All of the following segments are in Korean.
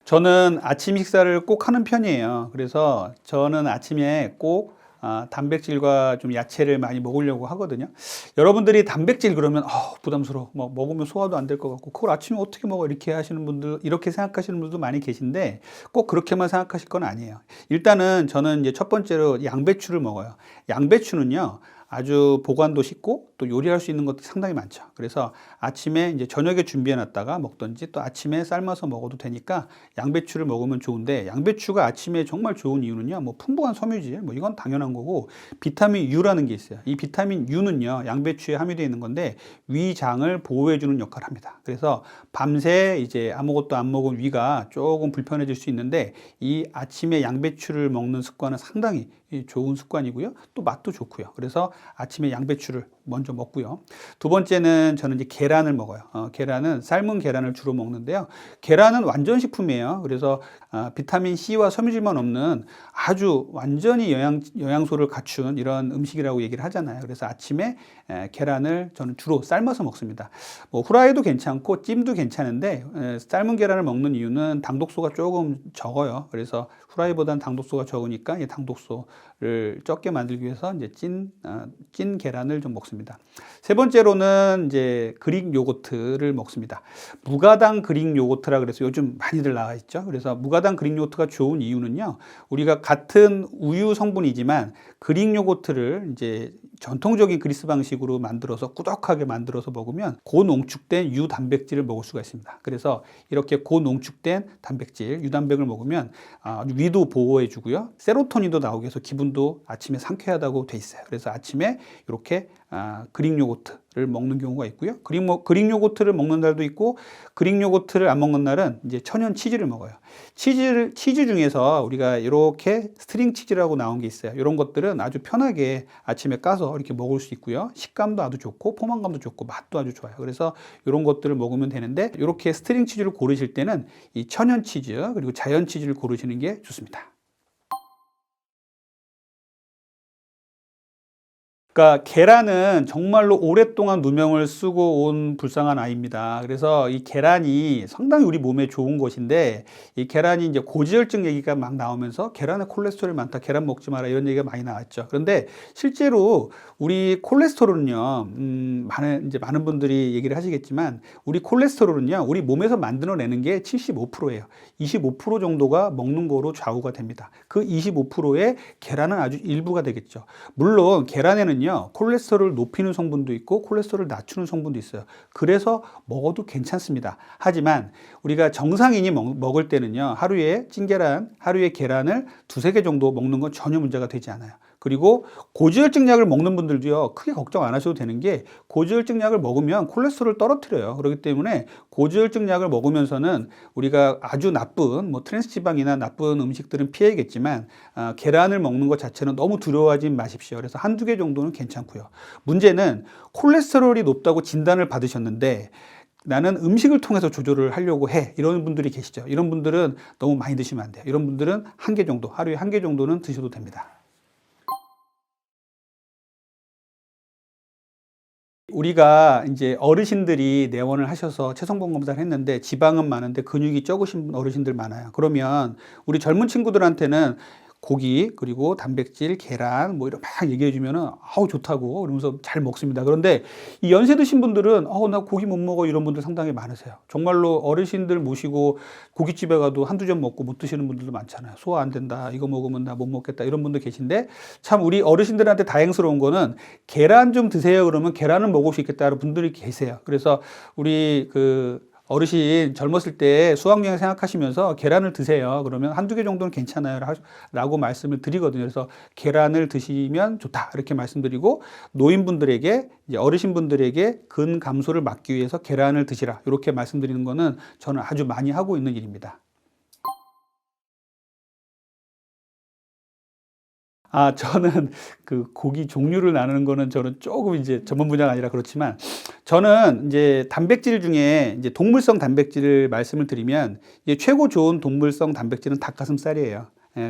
저는 아침 식사를 꼭 하는 편이에요. 그래서 저는 아침에 꼭 단백질과 좀 야채를 많이 먹으려고 하거든요. 여러분들이 단백질 그러면 부담스러워. 뭐 먹으면 소화도 안 될 것 같고 그걸 아침에 어떻게 먹어? 이렇게 하시는 분들, 이렇게 생각하시는 분들도 많이 계신데 꼭 그렇게만 생각하실 건 아니에요. 일단은 저는 이제 첫 번째로 양배추를 먹어요. 양배추는요. 아주 보관도 쉽고 또 요리할 수 있는 것도 상당히 많죠. 그래서 아침에 이제 저녁에 준비해 놨다가 먹든지 또 아침에 삶아서 먹어도 되니까 양배추를 먹으면 좋은데, 양배추가 아침에 정말 좋은 이유는요, 뭐 풍부한 섬유질, 뭐 이건 당연한 거고, 비타민 U라는 게 있어요. 이 비타민 U는요, 양배추에 함유되어 있는 건데 위장을 보호해 주는 역할을 합니다. 그래서 밤새 이제 아무것도 안 먹은 위가 조금 불편해질 수 있는데, 이 아침에 양배추를 먹는 습관은 상당히 좋은 습관이고요. 또 맛도 좋고요. 그래서 아침에 양배추를 먼저 먹고요. 두 번째는 저는 이제 계란을 먹어요. 계란은 삶은 계란을 주로 먹는데요. 계란은 완전 식품이에요. 그래서 비타민 C와 섬유질만 없는 아주 완전히 영양소를 갖춘 이런 음식이라고 얘기를 하잖아요. 그래서 아침에 계란을 저는 주로 삶아서 먹습니다. 뭐 후라이도 괜찮고 찜도 괜찮은데 삶은 계란을 먹는 이유는 당독소가 조금 적어요. 그래서 후라이보다는 당독소가 적으니까 이 당독소를 적게 만들기 위해서 이제 찐 계란을 좀 먹습니다. 세 번째로는 이제 그릭 요거트를 먹습니다. 무가당 그릭 요거트라 그래서 요즘 많이들 나와 있죠. 그래서 무가당 그릭 요거트가 좋은 이유는요, 우리가 같은 우유 성분이지만 그릭 요거트를 이제 전통적인 그리스 방식으로 만들어서 꾸덕하게 만들어서 먹으면 고농축된 유 단백질을 먹을 수가 있습니다. 그래서 이렇게 고농축된 단백질, 유단백을 먹으면 위도 보호해 주고요, 세로토닌도 나오게 해서 기분도 아침에 상쾌하다고 돼 있어요. 그래서 아침에 이렇게 그릭 요거트를 먹는 경우가 있고요. 그릭 요거트를 먹는 날도 있고, 그릭 요거트를 안 먹는 날은 이제 천연 치즈를 먹어요. 치즈 중에서 우리가 이렇게 스트링 치즈라고 나온 게 있어요. 이런 것들은 아주 편하게 아침에 까서 이렇게 먹을 수 있고요. 식감도 아주 좋고 포만감도 좋고 맛도 아주 좋아요. 그래서 이런 것들을 먹으면 되는데, 이렇게 스트링 치즈를 고르실 때는 이 천연 치즈 그리고 자연 치즈를 고르시는 게 좋습니다. 그러니까 계란은 정말로 오랫동안 누명을 쓰고 온 불쌍한 아이입니다. 그래서 이 계란이 상당히 우리 몸에 좋은 것인데, 이 계란이 이제 고지혈증 얘기가 막 나오면서 계란에 콜레스테롤이 많다, 계란 먹지 마라, 이런 얘기가 많이 나왔죠. 그런데 실제로 우리 콜레스테롤은요, 많은 분들이 얘기를 하시겠지만, 우리 콜레스테롤은요, 우리 몸에서 만들어내는 게 75%예요. 25% 정도가 먹는 거로 좌우가 됩니다. 그 25%의 계란은 아주 일부가 되겠죠. 물론 계란에는요, 콜레스테롤을 높이는 성분도 있고 콜레스테롤을 낮추는 성분도 있어요. 그래서 먹어도 괜찮습니다. 하지만 우리가 정상인이 먹을 때는요, 하루에 계란을 두세 개 정도 먹는 건 전혀 문제가 되지 않아요. 그리고 고지혈증 약을 먹는 분들도요, 크게 걱정 안 하셔도 되는 게, 고지혈증 약을 먹으면 콜레스테롤을 떨어뜨려요. 그렇기 때문에 고지혈증 약을 먹으면서는 우리가 아주 나쁜 뭐 트랜스지방이나 나쁜 음식들은 피해야겠지만, 계란을 먹는 것 자체는 너무 두려워하지 마십시오. 그래서 한두 개 정도는 괜찮고요. 문제는 콜레스테롤이 높다고 진단을 받으셨는데 나는 음식을 통해서 조절을 하려고 해, 이런 분들이 계시죠. 이런 분들은 너무 많이 드시면 안 돼요. 이런 분들은 하루에 한 개 정도는 드셔도 됩니다. 우리가 이제 어르신들이 내원을 하셔서 체성분 검사를 했는데 지방은 많은데 근육이 적으신 어르신들 많아요. 그러면 우리 젊은 친구들한테는 고기 그리고 단백질, 계란 뭐 이런 막 얘기해 주면은 아우 좋다고 그러면서 잘 먹습니다. 그런데 이 연세 드신 분들은 나 고기 못 먹어, 이런 분들 상당히 많으세요. 정말로 어르신들 모시고 고깃집에 가도 한두 점 먹고 못 드시는 분들도 많잖아요. 소화 안 된다, 이거 먹으면 나 못 먹겠다, 이런 분들 계신데, 참 우리 어르신들한테 다행스러운 거는 계란 좀 드세요 그러면 계란을 먹을 수 있겠다는 분들이 계세요. 그래서 우리 어르신 젊었을 때 수학여행 생각하시면서 계란을 드세요. 그러면 한두 개 정도는 괜찮아요 라고 말씀을 드리거든요. 그래서 계란을 드시면 좋다, 이렇게 말씀드리고, 노인분들에게, 이제 어르신분들에게 근 감소를 막기 위해서 계란을 드시라, 이렇게 말씀드리는 거는 저는 아주 많이 하고 있는 일입니다. 저는 그 고기 종류를 나누는 거는 저는 조금 이제 전문 분야가 아니라 그렇지만, 저는 이제 단백질 중에 이제 동물성 단백질을 말씀을 드리면, 이제 최고 좋은 동물성 단백질은 닭가슴살이에요.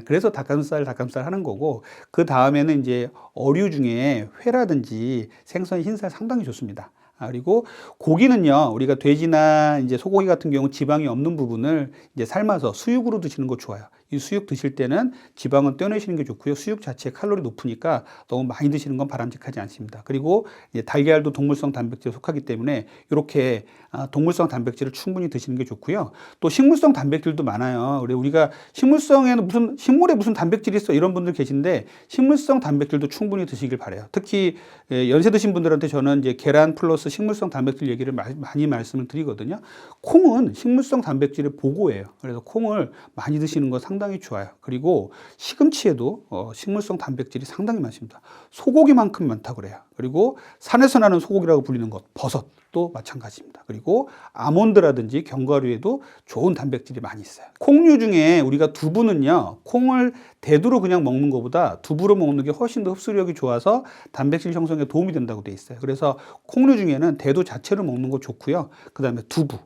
그래서 닭가슴살 하는 거고, 그 다음에는 이제 어류 중에 회라든지 생선, 흰살 상당히 좋습니다. 그리고 고기는요, 우리가 돼지나 이제 소고기 같은 경우 지방이 없는 부분을 이제 삶아서 수육으로 드시는 거 좋아요. 이 수육 드실 때는 지방은 떼어내시는 게 좋고요. 수육 자체 칼로리 높으니까 너무 많이 드시는 건 바람직하지 않습니다. 그리고 이제 달걀도 동물성 단백질에 속하기 때문에 이렇게 동물성 단백질을 충분히 드시는 게 좋고요. 또 식물성 단백질도 많아요. 우리가 식물성에는 무슨 식물에 무슨 단백질이 있어 이런 분들 계신데 식물성 단백질도 충분히 드시길 바래요. 특히 연세 드신 분들한테 저는 이제 계란 플러스 식물성 단백질 얘기를 많이 말씀을 드리거든요. 콩은 식물성 단백질의 보고예요. 그래서 콩을 많이 드시는 거 상당히 좋아요. 그리고 시금치에도 식물성 단백질이 상당히 많습니다. 소고기만큼 많다고 그래요. 그리고 산에서 나는 소고기라고 불리는 것, 버섯도 마찬가지입니다. 그리고 아몬드라든지 견과류에도 좋은 단백질이 많이 있어요. 콩류 중에 우리가 두부는요, 콩을 대두로 그냥 먹는 것보다 두부로 먹는 게 훨씬 더 흡수력이 좋아서 단백질 형성에 도움이 된다고 돼 있어요. 그래서 콩류 중에는 대두 자체로 먹는 거 좋고요. 그 다음에 두부,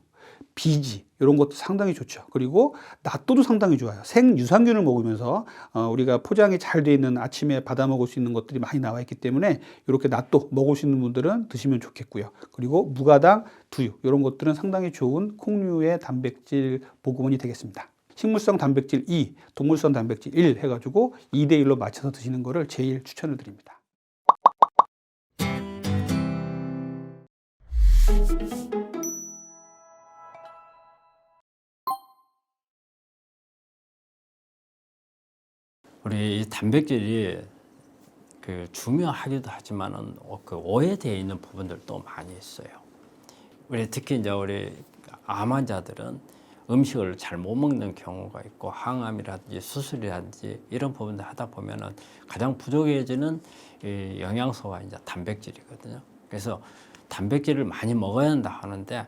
비지 이런 것도 상당히 좋죠. 그리고 낫또도 상당히 좋아요. 생유산균을 먹으면서 우리가 포장이 잘 돼 있는 아침에 받아 먹을 수 있는 것들이 많이 나와 있기 때문에 이렇게 낫또 먹을 수 있는 분들은 드시면 좋겠고요. 그리고 무가당, 두유 이런 것들은 상당히 좋은 콩류의 단백질 보급원이 되겠습니다. 식물성 단백질 2, 동물성 단백질 1 해가지고 2대 1로 맞춰서 드시는 거를 제일 추천을 드립니다. 우리 이 단백질이 중요하기도 하지만은 그 오해되어 있는 부분들도 많이 있어요. 우리 특히 이제 우리 암 환자들은 음식을 잘 못 먹는 경우가 있고 항암이라든지 수술이라든지 이런 부분들 하다 보면은 가장 부족해지는 이 영양소가 이제 단백질이거든요. 그래서 단백질을 많이 먹어야 한다 하는데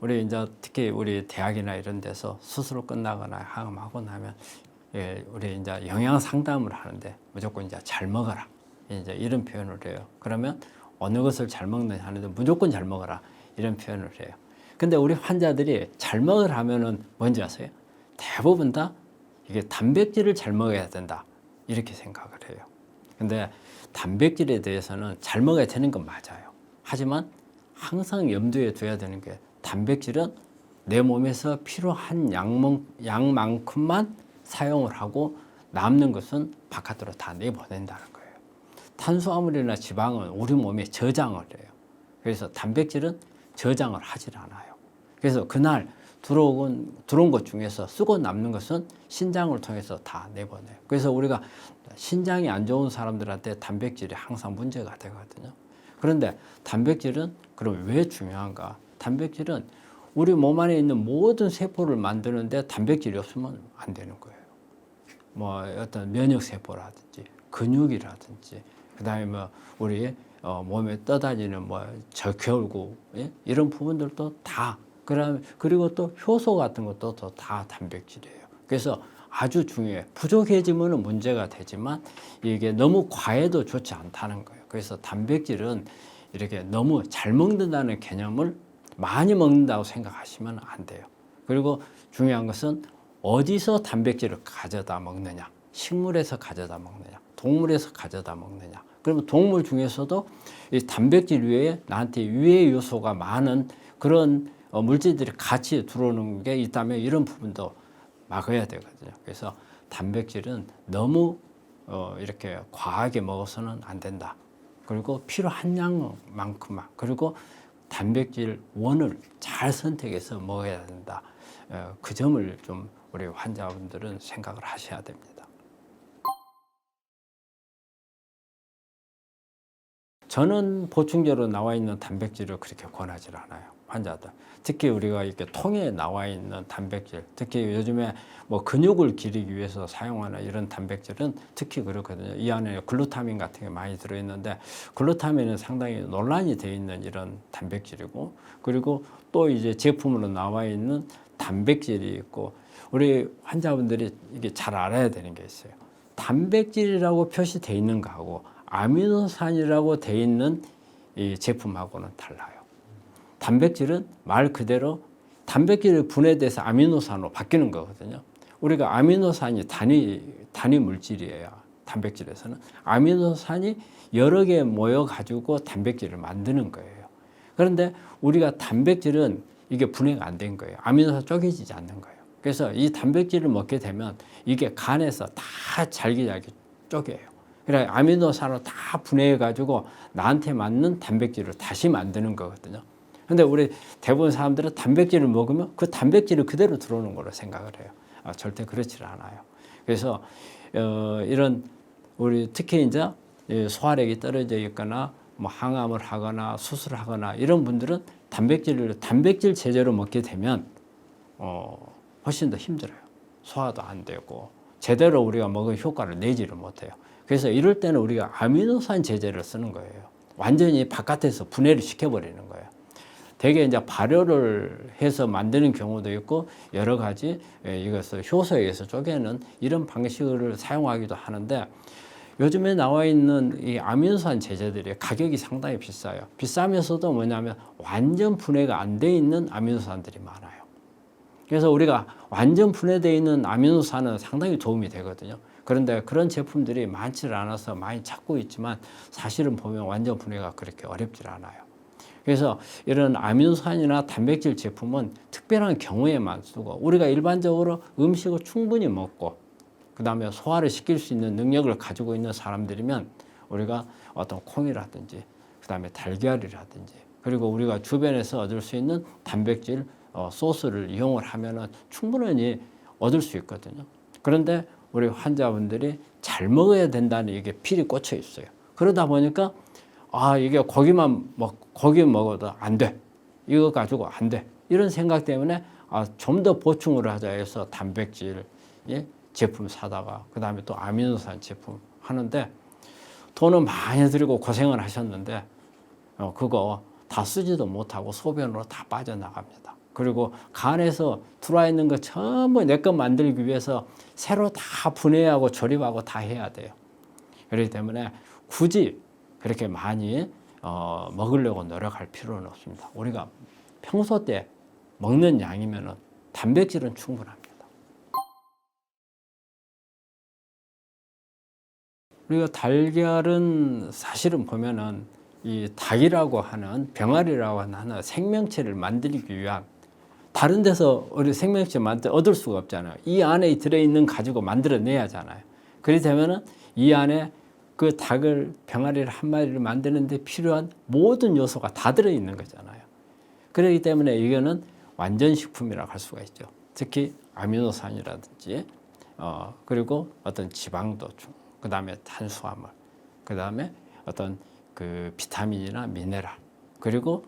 우리 이제 특히 우리 대학이나 이런 데서 수술 끝나거나 항암하고 나면 우리 이제 영양 상담을 하는데 무조건 이제 잘 먹어라 이제 이런 표현을 해요. 그러면 어느 것을 잘 먹느냐 하는데 무조건 잘 먹어라 이런 표현을 해요. 근데 우리 환자들이 잘 먹으라 하면은 뭔지 아세요? 대부분 다 이게 단백질을 잘 먹어야 된다 이렇게 생각을 해요. 근데 단백질에 대해서는 잘 먹어야 되는 건 맞아요. 하지만 항상 염두에 둬야 되는 게 단백질은 내 몸에서 필요한 양만큼만 사용을 하고 남는 것은 바깥으로 다 내보낸다는 거예요. 탄수화물이나 지방은 우리 몸에 저장을 해요. 그래서 단백질은 저장을 하질 않아요. 그래서 그날 들어온 것 중에서 쓰고 남는 것은 신장을 통해서 다 내보내요. 그래서 우리가 신장이 안 좋은 사람들한테 단백질이 항상 문제가 되거든요. 그런데 단백질은 그럼 왜 중요한가? 단백질은 우리 몸 안에 있는 모든 세포를 만드는데 단백질이 없으면 안 되는 거예요. 뭐 어떤 면역세포라든지 근육이라든지 그다음에 뭐 우리 몸에 떠다니는 뭐 적혈구 이런 부분들도 다 그리고 또 효소 같은 것도 다 단백질이에요. 그래서 아주 중요해요. 부족해지면 문제가 되지만 이게 너무 과해도 좋지 않다는 거예요. 그래서 단백질은 이렇게 너무 잘 먹는다는 개념을 많이 먹는다고 생각하시면 안 돼요. 그리고 중요한 것은 어디서 단백질을 가져다 먹느냐, 식물에서 가져다 먹느냐, 동물에서 가져다 먹느냐. 그러면 동물 중에서도 이 단백질 외에 나한테 유해 요소가 많은 그런 물질들이 같이 들어오는 게 있다면 이런 부분도 막아야 되거든요. 그래서 단백질은 너무 이렇게 과하게 먹어서는 안 된다. 그리고 필요한 양만큼만, 그리고 단백질 원을 잘 선택해서 먹어야 된다. 그 점을 좀 우리 환자분들은 생각을 하셔야 됩니다. 저는 보충제로 나와 있는 단백질을 그렇게 권하지 않아요. 환자들. 특히 우리가 이렇게 통에 나와 있는 단백질, 특히 요즘에 뭐 근육을 기르기 위해서 사용하는 이런 단백질은 특히 그렇거든요. 이 안에 글루타민 같은 게 많이 들어있는데 글루타민은 상당히 논란이 되어 있는 이런 단백질이고, 그리고 또 이제 제품으로 나와 있는 단백질이 있고, 우리 환자분들이 이게 잘 알아야 되는 게 있어요. 단백질이라고 표시되어 있는 거하고 아미노산이라고 되어 있는 이 제품하고는 달라요. 단백질은 말 그대로 단백질이 분해돼서 아미노산으로 바뀌는 거거든요. 우리가 아미노산이 단위 물질이에요. 단백질에서는 아미노산이 여러 개 모여 가지고 단백질을 만드는 거예요. 그런데 우리가 단백질은 이게 분해가 안 된 거예요. 아미노산 쪼개지지 않는 거예요. 그래서 이 단백질을 먹게 되면 이게 간에서 다 잘게 쪼개요. 그래 아미노산을 다 분해해 가지고 나한테 맞는 단백질을 다시 만드는 거거든요. 근데 우리 대부분 사람들은 단백질을 먹으면 그 단백질이 그대로 들어오는 걸로 생각을 해요. 절대 그렇지 않아요. 그래서 이런 우리 특히 이제 소화력이 떨어져 있거나 뭐 항암을 하거나 수술을 하거나 이런 분들은 단백질 제대로 먹게 되면 훨씬 더 힘들어요. 소화도 안 되고 제대로 우리가 먹은 효과를 내지를 못해요. 그래서 이럴 때는 우리가 아미노산 제제를 쓰는 거예요. 완전히 바깥에서 분해를 시켜버리는 거예요. 대개 이제 발효를 해서 만드는 경우도 있고 여러 가지 이것을 효소에 의해서 쪼개는 이런 방식을 사용하기도 하는데 요즘에 나와 있는 이 아미노산 제제들이 가격이 상당히 비싸요. 비싸면서도 뭐냐면 완전 분해가 안 돼 있는 아미노산들이 많아요. 그래서 우리가 완전 분해되어 있는 아미노산은 상당히 도움이 되거든요. 그런데 그런 제품들이 많지를 않아서 많이 찾고 있지만 사실은 보면 완전 분해가 그렇게 어렵질 않아요. 그래서 이런 아미노산이나 단백질 제품은 특별한 경우에만 쓰고 우리가 일반적으로 음식을 충분히 먹고 그 다음에 소화를 시킬 수 있는 능력을 가지고 있는 사람들이면 우리가 어떤 콩이라든지 그 다음에 달걀이라든지 그리고 우리가 주변에서 얻을 수 있는 단백질 소스를 이용을 하면은 충분히 얻을 수 있거든요. 그런데 우리 환자분들이 잘 먹어야 된다는 이게 필이 꽂혀 있어요. 그러다 보니까 이게 고기 먹어도 안 돼. 이거 가지고 안 돼. 이런 생각 때문에 좀 더 보충을 하자 해서 단백질 제품 사다가 그 다음에 또 아미노산 제품 하는데 돈은 많이 들고 고생을 하셨는데 그거 다 쓰지도 못하고 소변으로 다 빠져나갑니다. 그리고 간에서 들어와 있는 거 전부 내 것 만들기 위해서 새로 다 분해하고 조립하고 다 해야 돼요. 그렇기 때문에 굳이 그렇게 많이 먹으려고 노력할 필요는 없습니다. 우리가 평소 때 먹는 양이면은 단백질은 충분합니다. 우리가 달걀은 사실은 보면은 이 닭이라고 하는 병아리라고 하는 생명체를 만들기 위한 다른 데서 우리 생명체 얻을 수가 없잖아요. 이 안에 들어있는 가지고 만들어내야 하잖아요. 그렇게 되면은 이 안에 그 닭을 병아리를 한 마리를 만드는데 필요한 모든 요소가 다 들어있는 거잖아요. 그렇기 때문에 이거는 완전식품이라고 할 수가 있죠. 특히 아미노산이라든지 그리고 어떤 지방도 그 다음에 탄수화물, 그 다음에 어떤 그 비타민이나 미네랄, 그리고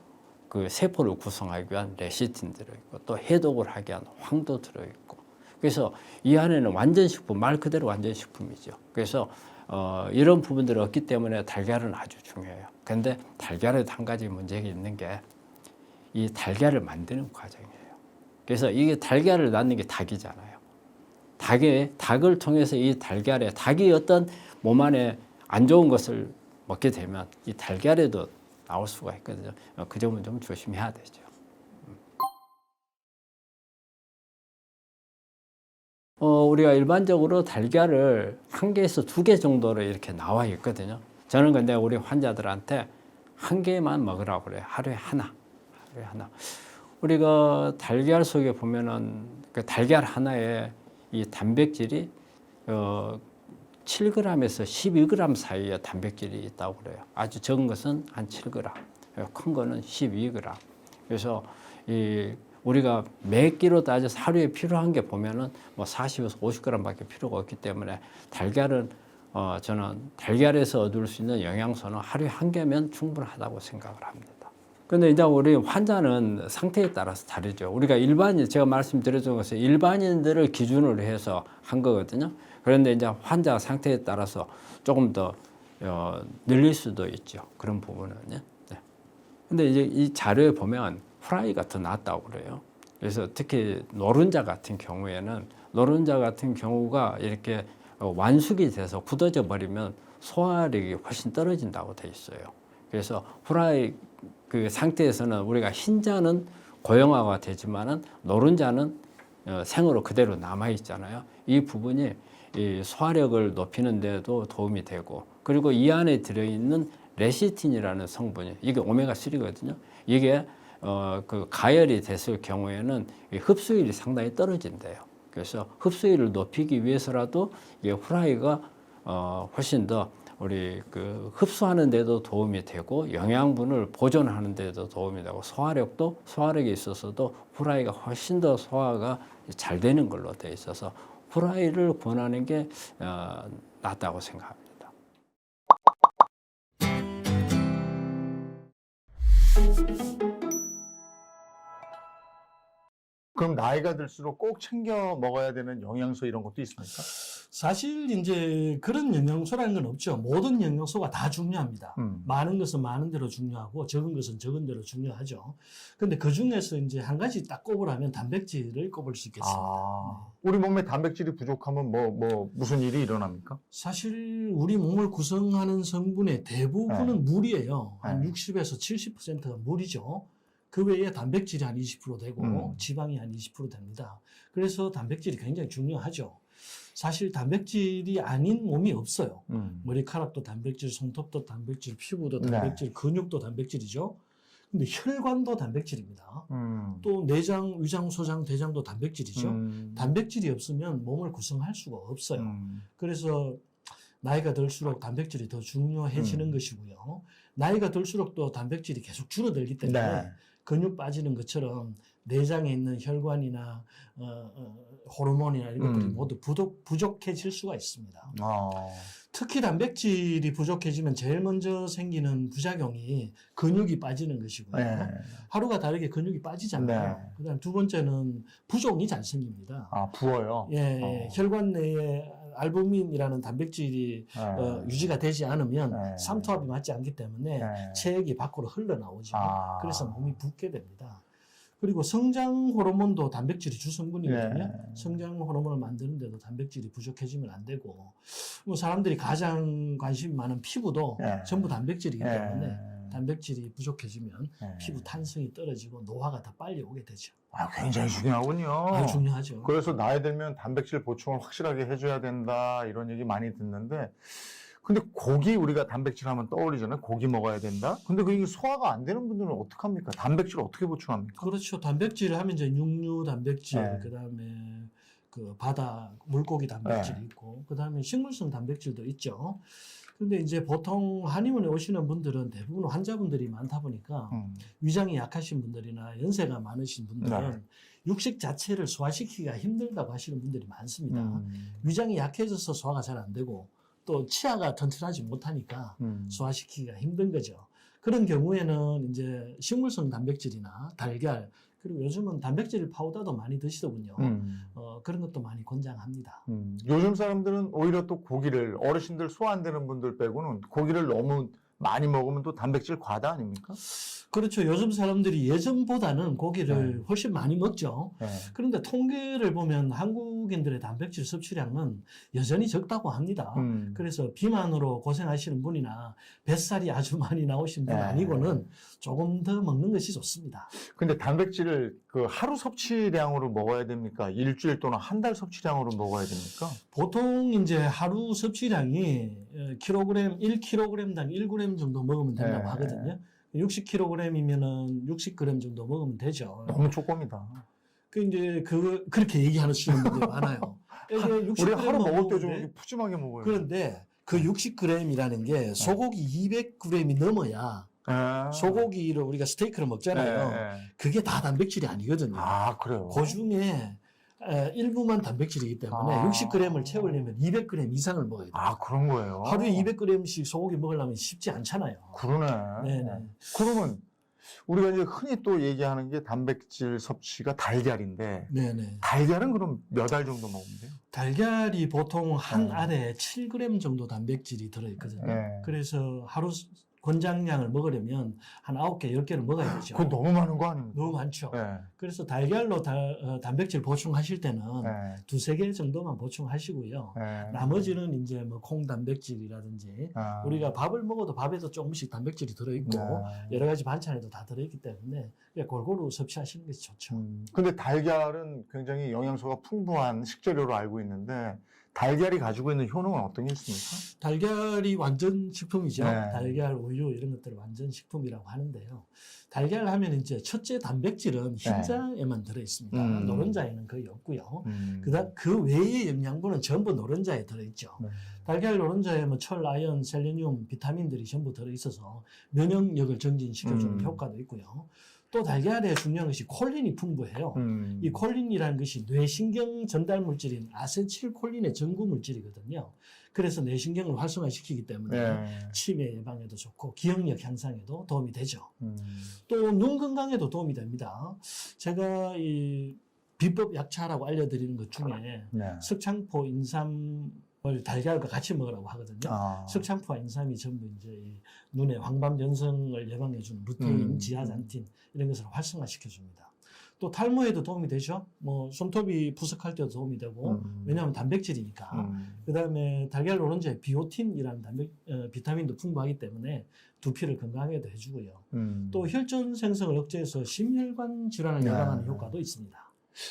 그 세포를 구성하기 위한 레시틴 들어있고 또 해독을 하기 위한 황도 들어있고 그래서 이 안에는 완전식품, 말 그대로 완전식품이죠. 그래서 이런 부분들이 없기 때문에 달걀은 아주 중요해요. 그런데 달걀에도 한 가지 문제가 있는 게 이 달걀을 만드는 과정이에요. 그래서 이게 달걀을 낳는 게 닭이잖아요. 닭을 통해서 이 달걀에 닭이 어떤 몸 안에 안 좋은 것을 먹게 되면 이 달걀에도 나올 수가 있거든요. 그 점은 좀 조심해야 되죠. 우리가 일반적으로 달걀을 1개에서 2개 정도로 이렇게 나와 있거든요. 저는 근데 우리 환자들한테 1개만 먹으라고 그래요. 하루에 하나. 우리가 달걀 속에 보면은 그 달걀 하나에 이 단백질이 7g에서 12g 사이의 단백질이 있다고 그래요. 아주 적은 것은 한 7g, 큰 거는 12g. 그래서 우리가 몇 끼로 따져서 하루에 필요한 게 보면은 뭐 40에서 50g밖에 필요가 없기 때문에 달걀은 저는 달걀에서 얻을 수 있는 영양소는 하루에 1개면 충분하다고 생각을 합니다. 근데 이제 우리 환자는 상태에 따라서 다르죠. 우리가 제가 말씀드렸던 것은 일반인들을 기준으로 해서 한 거거든요. 그런데 이제 환자 상태에 따라서 조금 더 늘릴 수도 있죠. 그런 부분은요. 네. 근데 이제 이 자료에 보면 후라이가 더 낫다고 그래요. 그래서 특히 노른자 같은 경우가 이렇게 완숙이 돼서 굳어져 버리면 소화력이 훨씬 떨어진다고 돼 있어요. 그래서 후라이 그 상태에서는 우리가 흰자는 고형화가 되지만은 노른자는 생으로 그대로 남아 있잖아요. 이 부분이 이 소화력을 높이는 데도 도움이 되고, 그리고 이 안에 들어있는 레시틴이라는 성분이, 이게 오메가3거든요. 이게 그 가열이 됐을 경우에는 이 흡수율이 상당히 떨어진대요. 그래서 흡수율을 높이기 위해서라도 이 후라이가 훨씬 더 우리 그 흡수하는 데도 도움이 되고, 영양분을 보존하는 데도 도움이 되고, 소화력에 있어서도 후라이가 훨씬 더 소화가 잘 되는 걸로 되어 있어서 후라이를 권하는 게 낫다고 생각합니다. 그럼 나이가 들수록 꼭 챙겨 먹어야 되는 영양소 이런 것도 있습니까? 사실 이제 그런 영양소라는 건 없죠. 모든 영양소가 다 중요합니다. 많은 것은 많은 대로 중요하고 적은 것은 적은 대로 중요하죠. 근데 그 중에서 이제 한 가지 딱 꼽으라면 단백질을 꼽을 수 있겠습니다. 우리 몸에 단백질이 부족하면 무슨 일이 일어납니까? 사실 우리 몸을 구성하는 성분의 대부분은 물이에요. 한 네. 60에서 70%가 물이죠. 그 외에 단백질이 한 20% 되고 지방이 한 20% 됩니다. 그래서 단백질이 굉장히 중요하죠. 사실 단백질이 아닌 몸이 없어요. 머리카락도 단백질, 손톱도 단백질, 피부도 단백질, 근육도 단백질이죠. 근데 혈관도 단백질입니다. 또 내장, 위장, 소장, 대장도 단백질이죠. 단백질이 없으면 몸을 구성할 수가 없어요. 그래서 나이가 들수록 단백질이 더 중요해지는 것이고요. 나이가 들수록 또 단백질이 계속 줄어들기 때문에 근육 빠지는 것처럼 내장에 있는 혈관이나 호르몬이나 이런 것들이 모두 부족해질 수가 있습니다. 특히 단백질이 부족해지면 제일 먼저 생기는 부작용이 근육이 빠지는 것이고요. 하루가 다르게 근육이 빠지잖아요. 그다음 두 번째는 부종이 잘 생깁니다. 부어요? 혈관 내에 알부민이라는 단백질이 유지가 되지 않으면 삼투압이 맞지 않기 때문에 체액이 밖으로 흘러나오죠. 그래서 몸이 붓게 됩니다. 그리고 성장 호르몬도 단백질이 주성분이거든요. 성장 호르몬을 만드는데도 단백질이 부족해지면 안 되고, 뭐 사람들이 가장 관심이 많은 피부도 전부 단백질이기 때문에 단백질이 부족해지면 피부 탄성이 떨어지고 노화가 더 빨리 오게 되죠. 굉장히 중요하군요. 아주 중요하죠. 그래서 나이 들면 단백질 보충을 확실하게 해줘야 된다 이런 얘기 많이 듣는데, 근데 고기 우리가 단백질 하면 떠올리잖아요. 고기 먹어야 된다. 근데 그게 소화가 안 되는 분들은 어떡합니까? 단백질 어떻게 보충합니까? 그렇죠. 단백질을 하면 이제 육류 단백질, 그다음에 그 바다 물고기 단백질이 있고, 그다음에 식물성 단백질도 있죠. 근데 이제 보통 한의원에 오시는 분들은 대부분 환자분들이 많다 보니까 위장이 약하신 분들이나 연세가 많으신 분들은 육식 자체를 소화시키기가 힘들다고 하시는 분들이 많습니다. 위장이 약해져서 소화가 잘 안 되고, 또 치아가 튼튼하지 못하니까 소화시키기가 힘든 거죠. 그런 경우에는 이제 식물성 단백질이나 달걀, 그리고 요즘은 단백질 파우더도 많이 드시더군요. 그런 것도 많이 권장합니다. 요즘 사람들은 오히려 또 고기를, 어르신들 소화 안 되는 분들 빼고는 고기를 너무 많이 먹으면 또 단백질 과다 아닙니까? 그렇죠. 요즘 사람들이 예전보다는 고기를 훨씬 많이 먹죠. 그런데 통계를 보면 한국인들의 단백질 섭취량은 여전히 적다고 합니다. 그래서 비만으로 고생하시는 분이나 뱃살이 아주 많이 나오신 분 아니고는 조금 더 먹는 것이 좋습니다. 근데 단백질을 그 하루 섭취량으로 먹어야 됩니까? 일주일 또는 한 달 섭취량으로 먹어야 됩니까? 보통 이제 하루 섭취량이 1kg당 1g 정도 먹으면 된다고 하거든요. 60kg이면은 60g 정도 먹으면 되죠. 너무 조금이다. 그렇게 얘기하시는 분들이 많아요. 우리 하루 먹을 때 좀 푸짐하게 먹어요. 그런데 그 60g이라는 게 소고기 200g이 넘어야 소고기를 우리가 스테이크를 먹잖아요. 그게 다 단백질이 아니거든요. 그래요? 그 중에 일부만 단백질이기 때문에 60g을 채우려면 200g 이상을 먹어야 돼요. 그런 거예요? 하루에 200g씩 소고기 먹으려면 쉽지 않잖아요. 그러네. 네네. 그러면 우리가 이제 흔히 또 얘기하는 게 단백질 섭취가 달걀인데, 네네. 달걀은 그럼 몇 알 정도 먹으면 돼요? 달걀이 보통 한 알에 7g 정도 단백질이 들어있거든요. 그래서 하루 권장량을 먹으려면 한 9개, 10개를 먹어야 되죠. 그건 너무 많은 거 아닙니까? 너무 많죠. 네. 그래서 달걀로 단백질 보충하실 때는 네. 두세 개 정도만 보충하시고요. 네. 나머지는 이제 뭐 콩 단백질이라든지 아. 우리가 밥을 먹어도 밥에도 조금씩 단백질이 들어있고 네. 여러 가지 반찬에도 다 들어있기 때문에 그냥 골고루 섭취하시는 것이 좋죠. 근데 달걀은 굉장히 영양소가 풍부한 식재료로 알고 있는데 달걀이 가지고 있는 효능은 어떤 게 있습니까? 달걀이 완전 식품이죠. 네. 달걀, 우유 이런 것들을 완전 식품이라고 하는데요. 달걀 하면 이제 첫째 단백질은 흰자에만 들어있습니다. 노른자에는 거의 없고요. 그다음 그 외의 영양분은 전부 노른자에 들어있죠. 네. 달걀 노른자에 뭐 철, 아연, 셀레늄, 비타민들이 전부 들어있어서 면역력을 증진시켜주는 효과도 있고요. 또 달걀에 중요한 것이 콜린이 풍부해요. 이 콜린이라는 것이 뇌신경 전달 물질인 아세틸콜린의 전구 물질이거든요. 그래서 뇌신경을 활성화시키기 때문에 네. 치매 예방에도 좋고 기억력 향상에도 도움이 되죠. 또 눈 건강에도 도움이 됩니다. 제가 이 비법 약차라고 알려드리는 것 중에 네. 석창포, 인삼을 달걀과 같이 먹으라고 하거든요. 아. 석창포와 인삼이 전부 이제 이 눈의 황반 변성을 예방해주는 루테인, 지아잔틴 이런 것을 활성화시켜줍니다. 또 탈모에도 도움이 되죠. 뭐 손톱이 부석할 때도 도움이 되고 왜냐하면 단백질이니까. 그다음에 달걀 노른자에 비오틴이라는 비타민도 풍부하기 때문에 두피를 건강하게도 해주고요. 또 혈전 생성을 억제해서 심혈관 질환을 네. 예방하는 효과도 있습니다.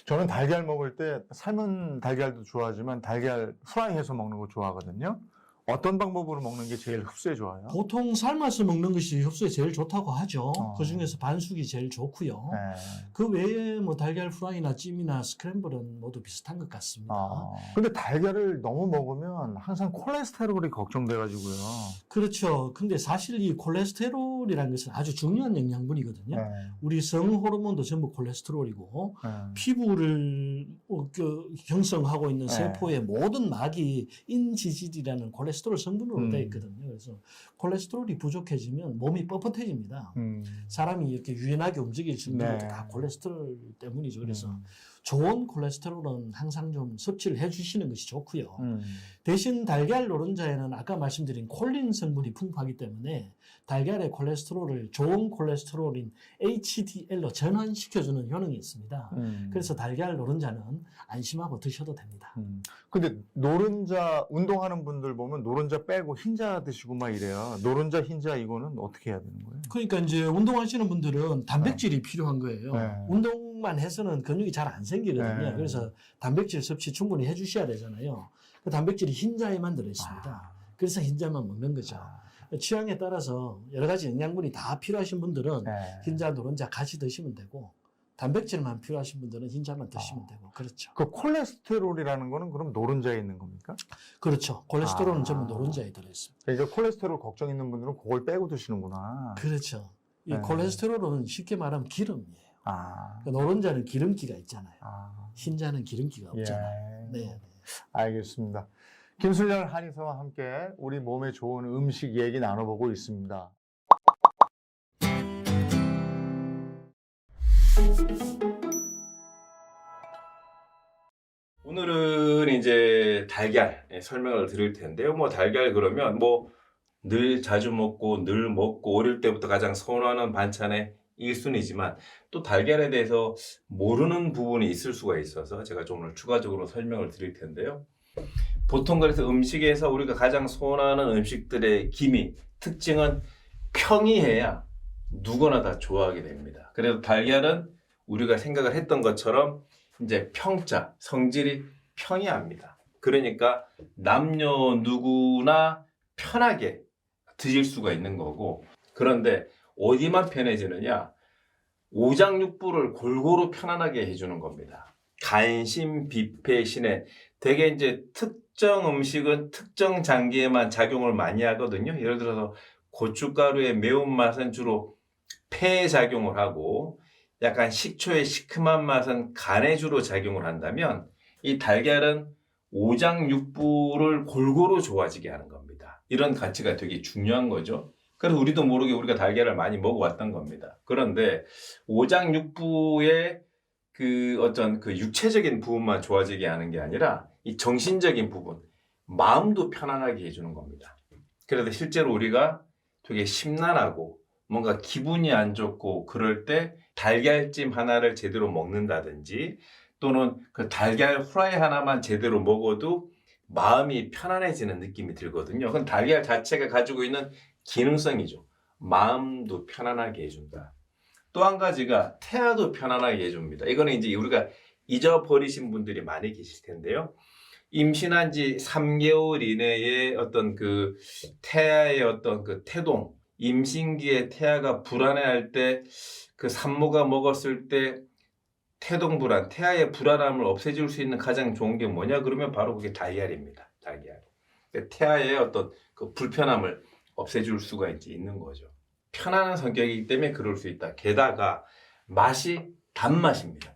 저는 달걀 먹을 때 삶은 달걀도 좋아하지만 달걀 프라이해서 먹는 거 좋아하거든요. 어떤 방법으로 먹는 게 제일 흡수에 좋아요? 보통 삶아서 먹는 것이 흡수에 제일 좋다고 하죠. 어. 그 중에서 반숙이 제일 좋고요. 네. 그 외에 뭐 달걀 프라이나 찜이나 스크램블은 모두 비슷한 것 같습니다. 근데 달걀을 너무 먹으면 항상 콜레스테롤이 걱정돼가지고요. 그렇죠. 근데 사실 이 콜레스테롤이라는 것은 아주 중요한 영양분이거든요. 네. 우리 성 호르몬도 전부 콜레스테롤이고 네. 피부를 형성하고 있는 네. 세포의 모든 막이 인지질이라는 콜레스테롤 성분으로 되어 있거든요. 그래서 콜레스테롤이 부족해지면 몸이 뻣뻣해집니다. 사람이 이렇게 유연하게 움직일 수 있는 네. 것도 다 콜레스테롤 때문이죠. 그래서 좋은 콜레스테롤은 항상 좀 섭취를 해주시는 것이 좋고요. 대신 달걀 노른자에는 아까 말씀드린 콜린 성분이 풍부하기 때문에 달걀의 콜레스테롤을 좋은 콜레스테롤인 HDL로 전환시켜주는 효능이 있습니다. 그래서 달걀 노른자는 안심하고 드셔도 됩니다. 근데 노른자 운동하는 분들 보면 노른자 빼고 흰자 드시고 막 이래요. 노른자, 흰자 이거는 어떻게 해야 되는 거예요? 그러니까 이제 운동하시는 분들은 단백질이 필요한 거예요. 네. 운동만 해서는 근육이 잘 안 생기거든요. 네. 그래서 단백질 섭취 충분히 해주셔야 되잖아요. 그 단백질이 흰자에만 들어있습니다. 그래서 흰자만 먹는 거죠. 취향에 따라서 여러 가지 영양분이 다 필요하신 분들은 네. 흰자, 노른자 같이 드시면 되고 단백질만 필요하신 분들은 흰자만 드시면 되고 그렇죠. 그 콜레스테롤이라는 거는 그럼 노른자에 있는 겁니까? 그렇죠. 콜레스테롤은 전부 노른자에 들어있습니다. 그러니까 콜레스테롤 걱정 있는 분들은 그걸 빼고 드시는구나. 그렇죠. 이 네. 콜레스테롤은 쉽게 말하면 기름이에요. 아. 그러니까 노른자는 기름기가 있잖아요. 아. 흰자는 기름기가 없잖아요. 예. 네. 알겠습니다. 김순열 한의사와 함께 우리 몸에 좋은 음식 얘기 나눠보고 있습니다. 오늘은 이제 달걀 설명을 드릴 텐데요. 뭐 달걀 그러면 뭐 늘 자주 먹고 늘 먹고 어릴 때부터 가장 선호하는 반찬의 1순위지만 또 달걀에 대해서 모르는 부분이 있을 수가 있어서 제가 좀 오늘 추가적으로 설명을 드릴 텐데요. 보통 그래서 음식에서 우리가 가장 선호하는 음식들의 기미, 특징은 평이해야 누구나 다 좋아하게 됩니다. 그래서 달걀은 우리가 생각을 했던 것처럼 이제 평자, 성질이 평이합니다. 그러니까 남녀 누구나 편하게 드실 수가 있는 거고, 그런데 어디만 편해지느냐? 오장육부를 골고루 편안하게 해주는 겁니다. 간신, 비폐, 신해. 되게 이제 특정 음식은 특정 장기에만 작용을 많이 하거든요. 예를 들어서 고춧가루의 매운맛은 주로 폐에 작용을 하고, 약간 식초의 시큼한 맛은 간에 주로 작용을 한다면, 이 달걀은 오장육부를 골고루 좋아지게 하는 겁니다. 이런 가치가 되게 중요한 거죠. 그래서 우리도 모르게 우리가 달걀을 많이 먹어왔던 겁니다. 그런데 오장육부의 그 어떤 그 육체적인 부분만 좋아지게 하는 게 아니라 이 정신적인 부분, 마음도 편안하게 해주는 겁니다. 그래서 실제로 우리가 되게 심란하고 뭔가 기분이 안 좋고 그럴 때 달걀찜 하나를 제대로 먹는다든지 또는 그 달걀 후라이 하나만 제대로 먹어도 마음이 편안해지는 느낌이 들거든요. 그건 달걀 자체가 가지고 있는 기능성이죠. 마음도 편안하게 해준다. 또 한 가지가 태아도 편안하게 해줍니다. 이거는 이제 우리가 잊어버리신 분들이 많이 계실 텐데요. 임신한 지 3개월 이내에 어떤 그 태아의 어떤 그 태동, 임신기에 태아가 불안해할 때 그 산모가 먹었을 때 태동 불안, 태아의 불안함을 없애줄 수 있는 가장 좋은 게 뭐냐? 그러면 바로 그게 달걀입니다. 달걀. 태아의 어떤 그 불편함을 없애줄 수가 이제 있는 거죠. 편안한 성격이기 때문에 그럴 수 있다. 게다가 맛이 단맛입니다.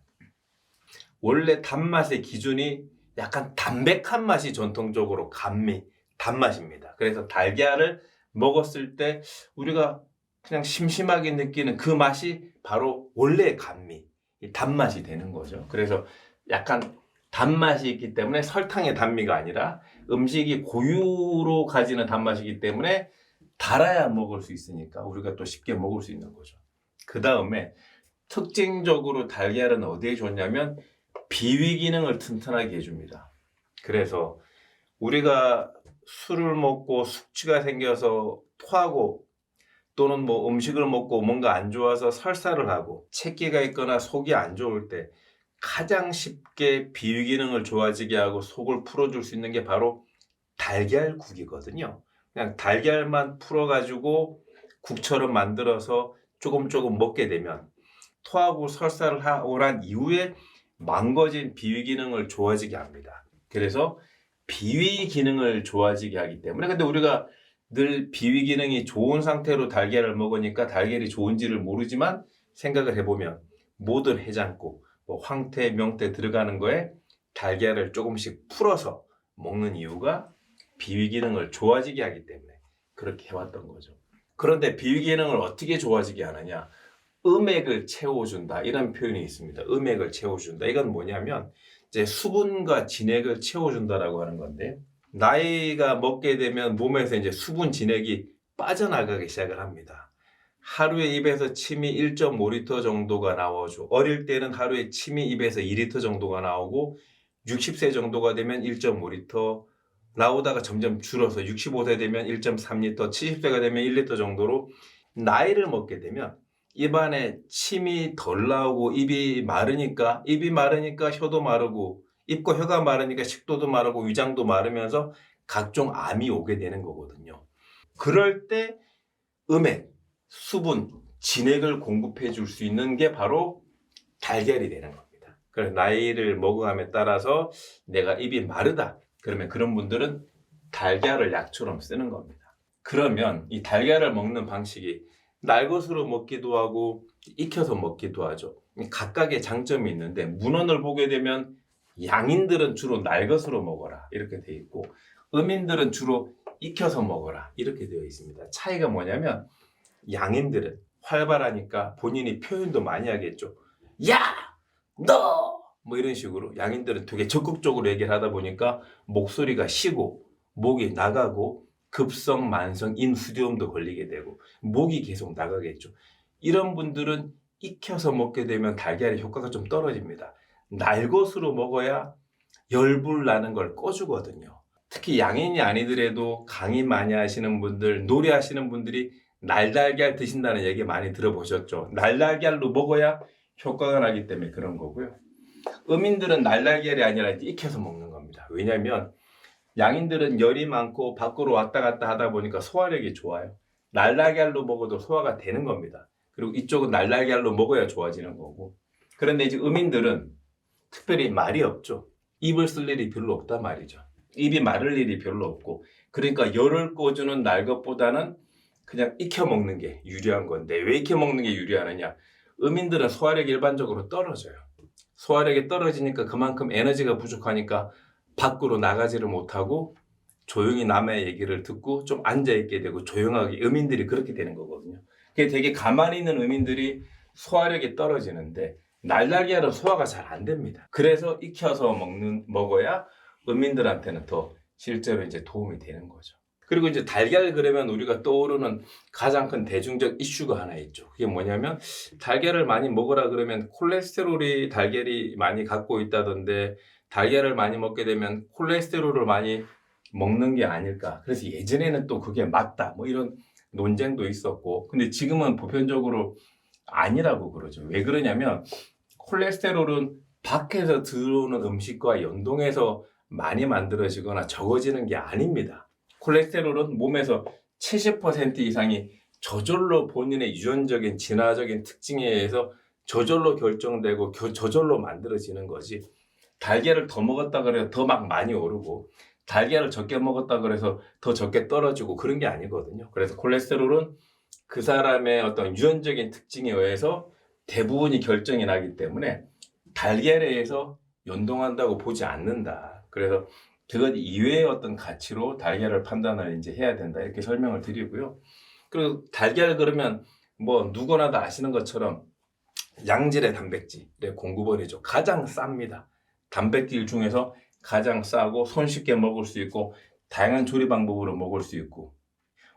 원래 단맛의 기준이 약간 담백한 맛이 전통적으로 감미, 단맛입니다. 그래서 달걀을 먹었을 때 우리가 그냥 심심하게 느끼는 그 맛이 바로 원래의 감미, 이 단맛이 되는 거죠. 그래서 약간 단맛이 있기 때문에 설탕의 단미가 아니라 음식이 고유로 가지는 단맛이기 때문에 달아야 먹을 수 있으니까 우리가 또 쉽게 먹을 수 있는 거죠. 그 다음에 특징적으로 달걀은 어디에 좋냐면 비위 기능을 튼튼하게 해줍니다. 그래서 우리가 술을 먹고 숙취가 생겨서 토하고 또는 뭐 음식을 먹고 뭔가 안 좋아서 설사를 하고 체기가 있거나 속이 안 좋을 때 가장 쉽게 비위 기능을 좋아지게 하고 속을 풀어줄 수 있는 게 바로 달걀국이거든요. 그냥 달걀만 풀어가지고 국처럼 만들어서 조금 먹게 되면 토하고 설사를 하고 난 이후에 망가진 비위 기능을 좋아지게 합니다. 그래서 비위 기능을 좋아지게 하기 때문에 근데 우리가 늘 비위 기능이 좋은 상태로 달걀을 먹으니까 달걀이 좋은지를 모르지만 생각을 해보면 모든 해장국, 뭐 황태, 명태 들어가는 거에 달걀을 조금씩 풀어서 먹는 이유가 비위 기능을 좋아지게 하기 때문에 그렇게 해왔던 거죠. 그런데 비위 기능을 어떻게 좋아지게 하느냐? 음액을 채워준다 이런 표현이 있습니다. 음액을 채워준다. 이건 뭐냐면 이제 수분과 진액을 채워준다라고 하는 건데 나이가 먹게 되면 몸에서 이제 수분 진액이 빠져나가기 시작을 합니다. 하루에 입에서 침이 1.5리터 정도가 나오죠. 어릴 때는 하루에 침이 입에서 2리터 정도가 나오고 60세 정도가 되면 1.5리터 나오다가 점점 줄어서 65세 되면 1.3리터, 70세가 되면 1리터 정도로 나이를 먹게 되면 입안에 침이 덜 나오고 입이 마르니까 혀도 마르고 입과 혀가 마르니까 식도도 마르고 위장도 마르면서 각종 암이 오게 되는 거거든요. 그럴 때 음액, 수분, 진액을 공급해 줄 수 있는 게 바로 달걀이 되는 겁니다. 그래서 나이를 먹어감에 따라서 내가 입이 마르다. 그러면 그런 분들은 달걀을 약처럼 쓰는 겁니다. 그러면 이 달걀을 먹는 방식이 날것으로 먹기도 하고 익혀서 먹기도 하죠. 각각의 장점이 있는데 문헌을 보게 되면 양인들은 주로 날것으로 먹어라 이렇게 되어 있고 음인들은 주로 익혀서 먹어라 이렇게 되어 있습니다. 차이가 뭐냐면 양인들은 활발하니까 본인이 표현도 많이 하겠죠. 야! 너! 뭐 이런 식으로 양인들은 되게 적극적으로 얘기를 하다 보니까 목소리가 쉬고 목이 나가고 급성 만성 인후두염도 걸리게 되고 목이 계속 나가겠죠. 이런 분들은 익혀서 먹게 되면 달걀의 효과가 좀 떨어집니다. 날것으로 먹어야 열불 나는 걸 꺼주거든요. 특히 양인이 아니더라도 강의 많이 하시는 분들, 노래하시는 분들이 날달걀 드신다는 얘기 많이 들어보셨죠. 날달걀로 먹어야 효과가 나기 때문에 그런 거고요. 음인들은 날달걀이 아니라 익혀서 먹는 겁니다. 왜냐하면 양인들은 열이 많고 밖으로 왔다 갔다 하다 보니까 소화력이 좋아요. 날달걀로 먹어도 소화가 되는 겁니다. 그리고 이쪽은 날달걀로 먹어야 좋아지는 거고. 그런데 이제 음인들은 특별히 말이 없죠. 입을 쓸 일이 별로 없단 말이죠. 입이 마를 일이 별로 없고. 그러니까 열을 꺼주는 날것보다는 그냥 익혀 먹는 게 유리한 건데 왜 익혀 먹는 게 유리하느냐? 음인들은 소화력이 일반적으로 떨어져요. 소화력이 떨어지니까 그만큼 에너지가 부족하니까 밖으로 나가지를 못하고 조용히 남의 얘기를 듣고 좀 앉아있게 되고 조용하게 음인들이 그렇게 되는 거거든요. 그게 되게 가만히 있는 음인들이 소화력이 떨어지는데 날달걀은 소화가 잘 안 됩니다. 그래서 익혀서 먹어야 음인들한테는 더 실제로 이제 도움이 되는 거죠. 그리고 이제 달걀 그러면 우리가 떠오르는 가장 큰 대중적 이슈가 하나 있죠. 그게 뭐냐면 달걀을 많이 먹으라 그러면 콜레스테롤이 달걀이 많이 갖고 있다던데 달걀을 많이 먹게 되면 콜레스테롤을 많이 먹는 게 아닐까. 그래서 예전에는 또 그게 맞다. 뭐 이런 논쟁도 있었고. 근데 지금은 보편적으로 아니라고 그러죠. 왜 그러냐면 콜레스테롤은 밖에서 들어오는 음식과 연동해서 많이 만들어지거나 적어지는 게 아닙니다. 콜레스테롤은 몸에서 70% 이상이 저절로 본인의 유전적인 진화적인 특징에 의해서 저절로 결정되고 저절로 만들어지는 거지. 달걀을 더 먹었다 그래서 더 막 많이 오르고 달걀을 적게 먹었다 그래서 더 적게 떨어지고 그런 게 아니거든요. 그래서 콜레스테롤은 그 사람의 어떤 유전적인 특징에 의해서 대부분이 결정이 나기 때문에 달걀에 의해서 연동한다고 보지 않는다. 그래서 그것 이외의 어떤 가치로 달걀을 판단을 이제 해야 된다. 이렇게 설명을 드리고요. 그리고 달걀 그러면 뭐 누구나 다 아시는 것처럼 양질의 단백질의 공급원이죠. 가장 쌉니다. 단백질 중에서 가장 싸고 손쉽게 먹을 수 있고 다양한 조리 방법으로 먹을 수 있고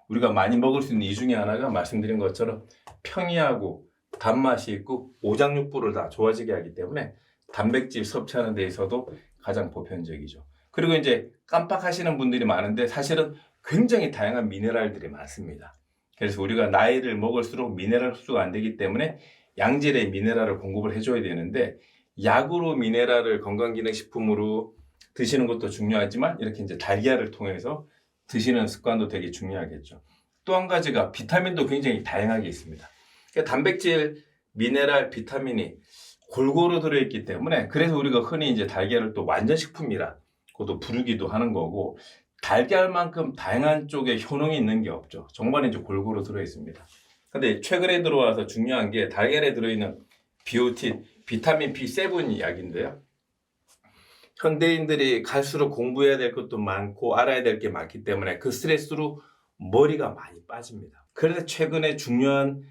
우리가 많이 먹을 수 있는 이 중에 하나가 말씀드린 것처럼 평이하고 단맛이 있고 오장육부를 다 좋아지게 하기 때문에 단백질 섭취하는 데 있어도 가장 보편적이죠. 그리고 이제 깜빡하시는 분들이 많은데 사실은 굉장히 다양한 미네랄들이 많습니다. 그래서 우리가 나이를 먹을수록 미네랄 흡수가 안 되기 때문에 양질의 미네랄을 공급을 해줘야 되는데 약으로 미네랄을 건강기능식품으로 드시는 것도 중요하지만 이렇게 이제 달걀을 통해서 드시는 습관도 되게 중요하겠죠. 또 한 가지가 비타민도 굉장히 다양하게 있습니다. 그러니까 단백질, 미네랄, 비타민이 골고루 들어있기 때문에 그래서 우리가 흔히 이제 달걀을 또 완전식품이라고도 부르기도 하는 거고 달걀만큼 다양한 쪽에 효능이 있는 게 없죠. 정말 이제 골고루 들어있습니다. 근데 최근에 들어와서 중요한 게 달걀에 들어있는 비오틴, 비타민 B7 약인데요. 현대인들이 갈수록 공부해야 될 것도 많고 알아야 될 게 많기 때문에 그 스트레스로 머리가 많이 빠집니다. 그래서 최근에 중요한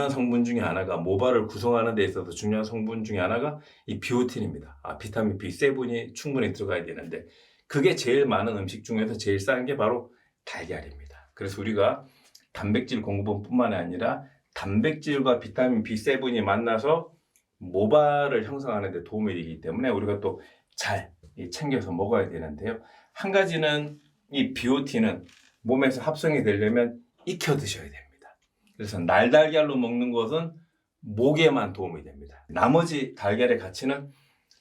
성분 중에 하나가 모발을 구성하는 데 있어서 중요한 성분 중에 하나가 이 비오틴입니다. 비타민 B7이 충분히 들어가야 되는데 그게 제일 많은 음식 중에서 제일 싼 게 바로 달걀입니다. 그래서 우리가 단백질 공급원뿐만 아니라 단백질과 비타민 B7이 만나서 모발을 형성하는 데 도움이 되기 때문에 우리가 또 잘 챙겨서 먹어야 되는데요. 한 가지는 이 비오틴은 몸에서 합성이 되려면 익혀 드셔야 됩니다. 그래서 날달걀로 먹는 것은 목에만 도움이 됩니다. 나머지 달걀의 가치는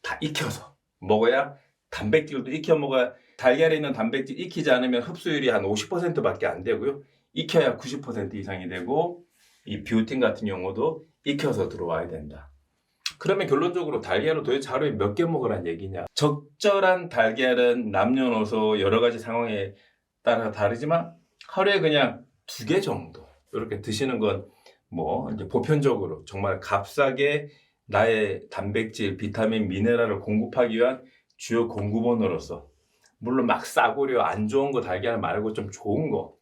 다 익혀서 먹어야 단백질도 익혀 먹어야 달걀에 있는 단백질 익히지 않으면 흡수율이 한 50%밖에 안 되고요. 익혀야 90% 이상이 되고 이 비오틴 같은 경우도 익혀서 들어와야 된다. 그러면 결론적으로 달걀을 도대체 하루에 몇 개 먹으란 얘기냐? 적절한 달걀은 남녀노소 여러 가지 상황에 따라 다르지만 하루에 그냥 2개 정도 이렇게 드시는 건 뭐 이제 보편적으로 정말 값싸게 나의 단백질, 비타민, 미네랄을 공급하기 위한 주요 공급원으로서 물론 막 싸구려 안 좋은 거 달걀 말고 좀 좋은 거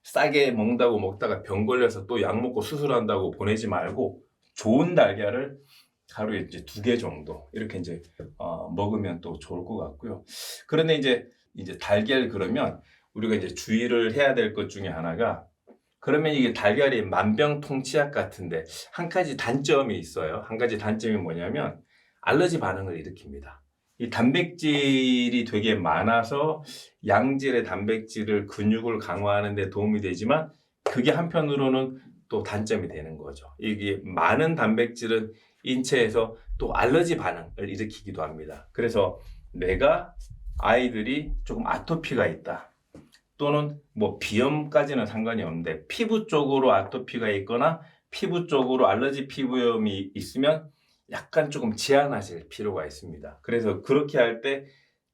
싸게 먹는다고 먹다가 병 걸려서 또 약 먹고 수술한다고 보내지 말고 좋은 달걀을 하루에 이제 2개 정도 이렇게 이제 먹으면 또 좋을 것 같고요. 그런데 이제 달걀 그러면 우리가 이제 주의를 해야 될 것 중에 하나가 그러면 이게 달걀이 만병통치약 같은데 한 가지 단점이 있어요. 한 가지 단점이 뭐냐면 알러지 반응을 일으킵니다. 이 단백질이 되게 많아서 양질의 단백질을 근육을 강화하는 데 도움이 되지만 그게 한편으로는 또 단점이 되는 거죠. 이게 많은 단백질은 인체에서 또 알러지 반응을 일으키기도 합니다. 그래서 내가 아이들이 조금 아토피가 있다. 또는 뭐 비염까지는 상관이 없는데 피부 쪽으로 아토피가 있거나 피부 쪽으로 알러지 피부염이 있으면 약간 조금 제한하실 필요가 있습니다. 그래서 그렇게 할 때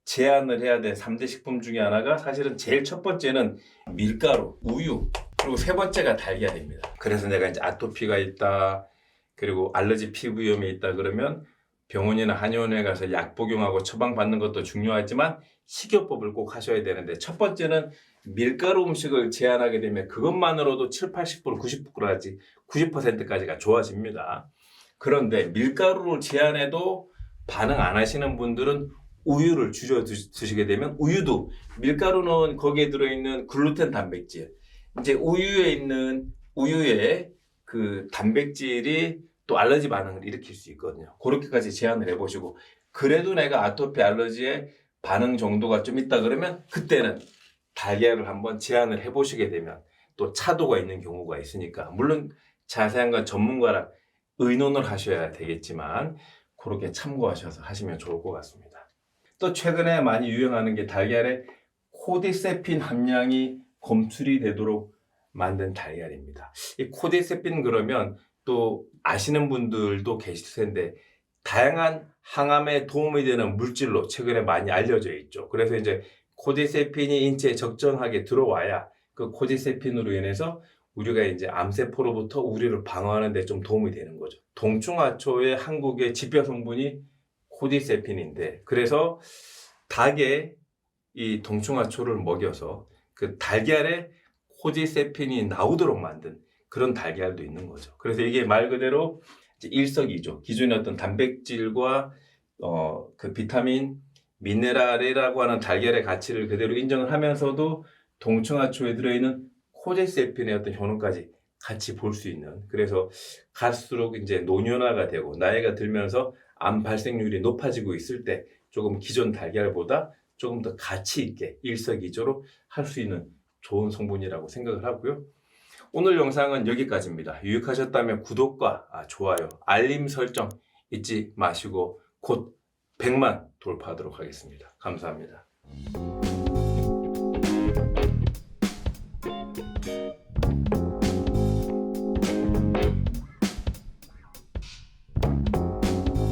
제한을 해야 될 3대 식품 중에 하나가 사실은 제일 첫 번째는 밀가루, 우유, 그리고 세 번째가 달걀입니다. 그래서 내가 이제 아토피가 있다, 그리고 알러지 피부염이 있다 그러면 병원이나 한의원에 가서 약 복용하고 처방받는 것도 중요하지만 식이요법을 꼭 하셔야 되는데 첫 번째는 밀가루 음식을 제한하게 되면 그것만으로도 7, 80%, 90%까지 90%까지가 좋아집니다. 그런데 밀가루를 제한해도 반응 안 하시는 분들은 우유를 줄여 드시게 되면 우유도 밀가루는 거기에 들어있는 글루텐 단백질 이제 우유에 있는 우유의 그 단백질이 또 알러지 반응을 일으킬 수 있거든요. 그렇게까지 제한을 해보시고 그래도 내가 아토피 알러지의 반응 정도가 좀 있다 그러면 그때는 달걀을 한번 제한을 해보시게 되면 또 차도가 있는 경우가 있으니까 물론 자세한 건 전문가랑 의논을 하셔야 되겠지만 그렇게 참고하셔서 하시면 좋을 것 같습니다. 또 최근에 많이 유행하는 게 달걀에 코디세핀 함량이 검출이 되도록 만든 달걀입니다. 이 코디세핀 그러면 또 아시는 분들도 계실 텐데 다양한 항암에 도움이 되는 물질로 최근에 많이 알려져 있죠. 그래서 이제 코디세핀이 인체에 적정하게 들어와야 그 코디세핀으로 인해서 우리가 이제 암세포로부터 우리를 방어하는 데 좀 도움이 되는 거죠. 동충하초의 한국의 지표 성분이 코디세핀인데 그래서 닭에 이 동충하초를 먹여서 그 달걀에 코디세핀이 나오도록 만든 그런 달걀도 있는 거죠. 그래서 이게 말 그대로 이제 일석이조 기존의 어떤 단백질과 그 비타민, 미네랄이라고 하는 달걀의 가치를 그대로 인정을 하면서도 동충하초에 들어있는 코디세핀의 어떤 효능까지 같이 볼 수 있는 그래서 갈수록 이제 노년화가 되고 나이가 들면서 암 발생률이 높아지고 있을 때 조금 기존 달걀보다 조금 더 가치 있게 일석이조로 할 수 있는 좋은 성분이라고 생각을 하고요. 오늘 영상은 여기까지입니다. 유익하셨다면 구독과 좋아요, 알림 설정 잊지 마시고 곧 100만 돌파하도록 하겠습니다. 감사합니다.